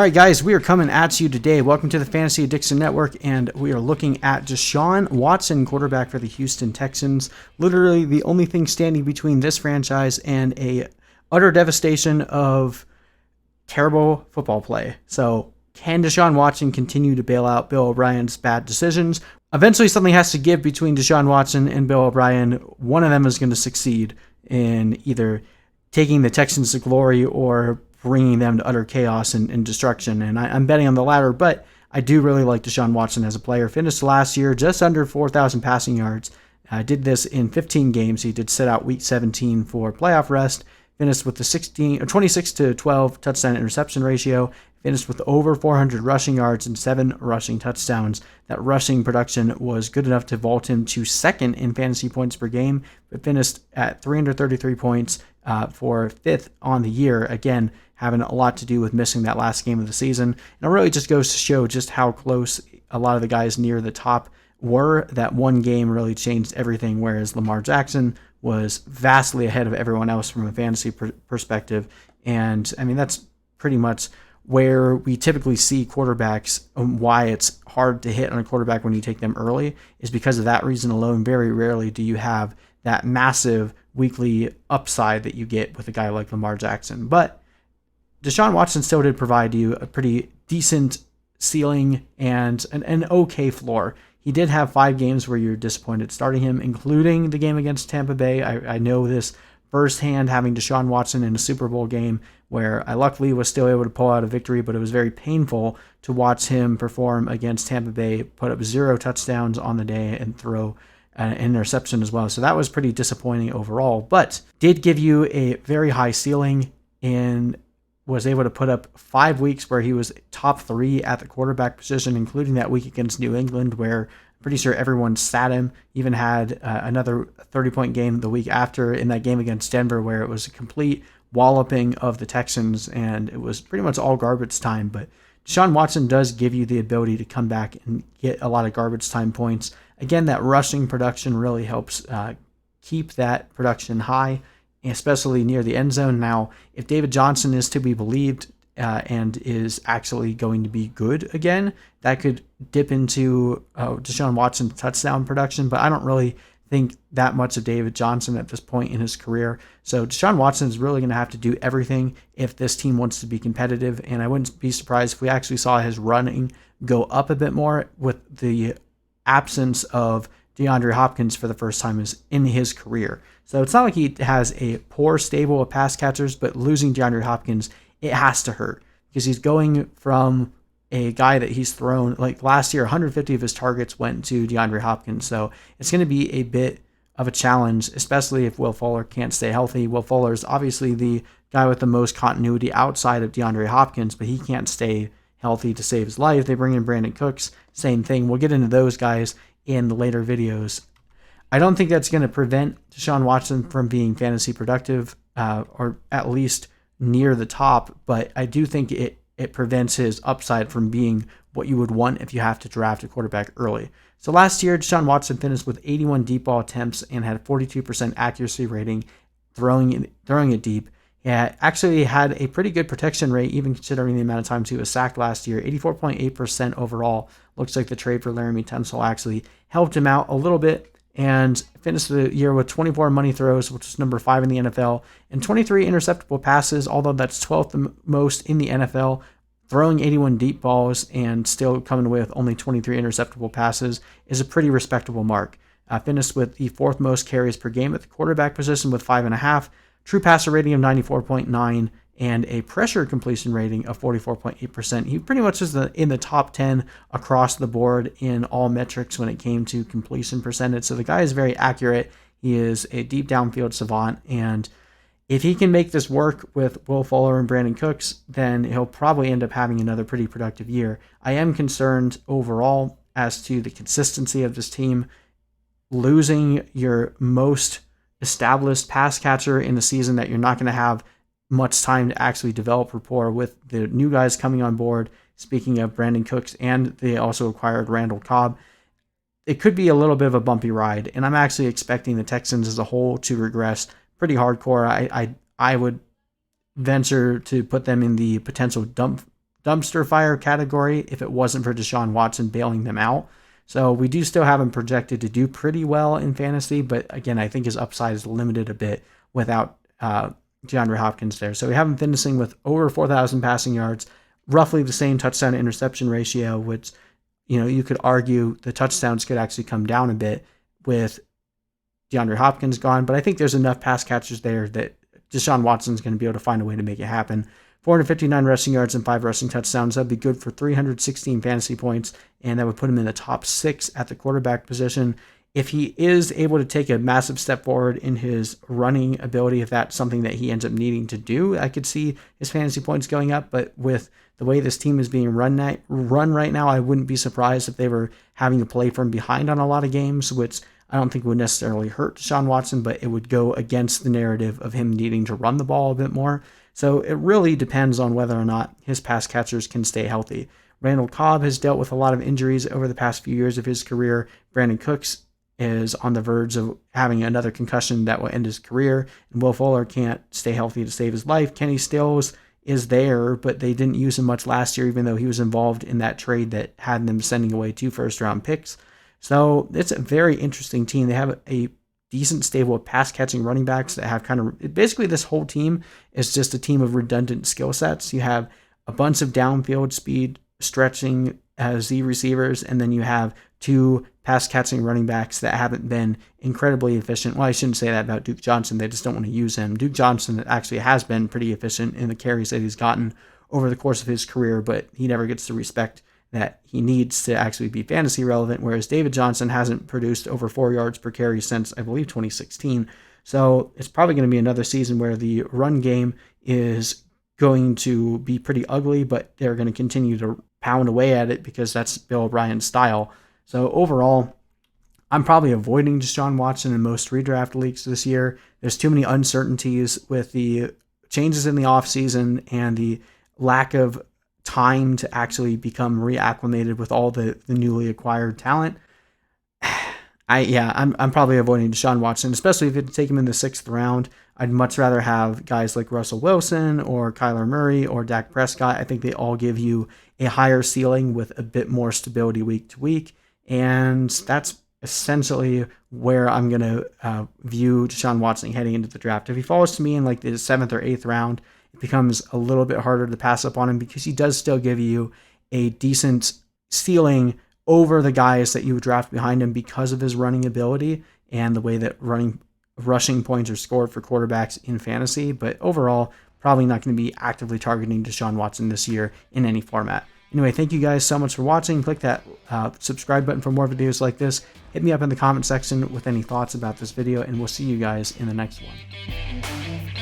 All right, guys, we are coming at you today. Welcome to the Fantasy Addiction Network, and we are looking at Deshaun Watson, quarterback for the Houston Texans. Literally the only thing standing between this franchise and a utter devastation of terrible football play. So can Deshaun Watson continue to bail out Bill O'Brien's bad decisions? Eventually something has to give between Deshaun Watson and Bill O'Brien. One of them is going to succeed in either taking the Texans to glory or bringing them to utter chaos and destruction. And I'm betting on the latter, but I do really like Deshaun Watson as a player. Finished last year just under 4,000 passing yards. Did this in 15 games. He did sit out week 17 for playoff rest. Finished with the 26 to 12 touchdown interception ratio. Finished with over 400 rushing yards and 7 rushing touchdowns. That rushing production was good enough to vault him to second in fantasy points per game, but finished at 333 points for fifth on the year. Again, having a lot to do with missing that last game of the season. And it really just goes to show just how close a lot of the guys near the top were. That one game really changed everything, whereas Lamar Jackson was vastly ahead of everyone else from a fantasy perspective. And I mean, that's pretty much where we typically see quarterbacks, why it's hard to hit on a quarterback when you take them early, is because of that reason alone. Very rarely do you have that massive weekly upside that you get with a guy like Lamar Jackson. But Deshaun Watson still did provide you a pretty decent ceiling and an okay floor. He did have 5 games where you're disappointed starting him, including the game against Tampa Bay. I know this firsthand, having Deshaun Watson in a Super Bowl game where I luckily was still able to pull out a victory, but it was very painful to watch him perform against Tampa Bay, put up 0 touchdowns on the day and throw an interception as well. So that was pretty disappointing overall, but did give you a very high ceiling and was able to put up 5 weeks where he was top 3 at the quarterback position, including that week against New England where I'm pretty sure everyone sat him. Even had another 30-point game the week after in that game against Denver where it was a complete walloping of the Texans and it was pretty much all garbage time. But Deshaun Watson does give you the ability to come back and get a lot of garbage time points. Again, that rushing production really helps keep that production high, especially near the end zone. Now, if David Johnson is to be believed and is actually going to be good again, that could dip into Deshaun Watson's touchdown production, but I don't really think that much of David Johnson at this point in his career. So Deshaun Watson is really going to have to do everything if this team wants to be competitive, and I wouldn't be surprised if we actually saw his running go up a bit more with the absence of DeAndre Hopkins for the first time in his career. So it's not like he has a poor stable of pass catchers, but losing DeAndre Hopkins, it has to hurt because he's going from a guy that he's thrown, like last year, 150 of his targets went to DeAndre Hopkins. So it's going to be a bit of a challenge, especially if Will Fuller can't stay healthy. Will Fuller is obviously the guy with the most continuity outside of DeAndre Hopkins, but he can't stay healthy to save his life. They bring in Brandon Cooks, same thing. We'll get into those guys in the later videos. I don't think that's going to prevent Deshaun Watson from being fantasy productive or at least near the top, but I do think it prevents his upside from being what you would want if you have to draft a quarterback early. So last year, Deshaun Watson finished with 81 deep ball attempts and had a 42% accuracy rating throwing it deep. He actually had a pretty good protection rate, even considering the amount of times he was sacked last year, 84.8% overall. Looks like the trade for Laramie Tunsil actually helped him out a little bit, and finished the year with 24 money throws, which is number 5 in the NFL, and 23 interceptable passes, although that's 12th the most in the NFL. Throwing 81 deep balls and still coming away with only 23 interceptable passes is a pretty respectable mark. Finished with the 4th most carries per game at the quarterback position with 5.5, true passer rating of 94.9, and a pressure completion rating of 44.8%. He pretty much is in the top 10 across the board in all metrics when it came to completion percentage. So the guy is very accurate. He is a deep downfield savant, and if he can make this work with Will Fuller and Brandon Cooks, then he'll probably end up having another pretty productive year. I am concerned overall as to the consistency of this team. Losing your most established pass catcher in the season that you're not going to have much time to actually develop rapport with the new guys coming on board. Speaking of Brandon Cooks, and they also acquired Randall Cobb. It could be a little bit of a bumpy ride, and I'm actually expecting the Texans as a whole to regress pretty hardcore. I would venture to put them in the potential dump dumpster fire category if it wasn't for Deshaun Watson bailing them out. So we do still have him projected to do pretty well in fantasy, but again, I think his upside is limited a bit without DeAndre Hopkins there. So we have him finishing with over 4,000 passing yards, roughly the same touchdown to interception ratio, which, you could argue the touchdowns could actually come down a bit with DeAndre Hopkins gone, but I think there's enough pass catchers there that Deshaun Watson's going to be able to find a way to make it happen. 459 rushing yards and 5 rushing touchdowns. That'd be good for 316 fantasy points, and that would put him in the top 6 at the quarterback position. If he is able to take a massive step forward in his running ability, if that's something that he ends up needing to do, I could see his fantasy points going up. But with the way this team is being run right now, I wouldn't be surprised if they were having to play from behind on a lot of games, which I don't think would necessarily hurt Deshaun Watson, but it would go against the narrative of him needing to run the ball a bit more. So it really depends on whether or not his pass catchers can stay healthy. Randall Cobb has dealt with a lot of injuries over the past few years of his career. Brandon Cooks is on the verge of having another concussion that will end his career. And Will Fuller can't stay healthy to save his life. Kenny Stills is there, but they didn't use him much last year, even though he was involved in that trade that had them sending away 2 first-round picks. So it's a very interesting team. They have a decent stable of pass-catching running backs that have basically this whole team is just a team of redundant skill sets. You have a bunch of downfield speed stretching Z receivers, and then you have 2 pass-catching running backs that haven't been incredibly efficient. Well, I shouldn't say that about Duke Johnson. They just don't want to use him. Duke Johnson actually has been pretty efficient in the carries that he's gotten over the course of his career, but he never gets the respect that he needs to actually be fantasy relevant, whereas David Johnson hasn't produced over 4 yards per carry since, I believe, 2016. So it's probably going to be another season where the run game is going to be pretty ugly, but they're going to continue to pound away at it because that's Bill O'Brien's style. So overall, I'm probably avoiding Deshaun Watson in most redraft leagues this year. There's too many uncertainties with the changes in the offseason and the lack of time to actually become reacclimated with all the newly acquired talent. I'm probably avoiding Deshaun Watson, especially if it take him in the 6th round. I'd much rather have guys like Russell Wilson or Kyler Murray or Dak Prescott. I think they all give you a higher ceiling with a bit more stability week to week, and that's essentially where I'm going to view Deshaun Watson heading into the draft. If he falls to me in like the 7th or 8th round, it becomes a little bit harder to pass up on him because he does still give you a decent ceiling over the guys that you would draft behind him because of his running ability and the way that rushing points are scored for quarterbacks in fantasy. But overall, probably not going to be actively targeting Deshaun Watson this year in any format. Anyway, thank you guys so much for watching. Click that subscribe button for more videos like this. Hit me up in the comment section with any thoughts about this video, and we'll see you guys in the next one.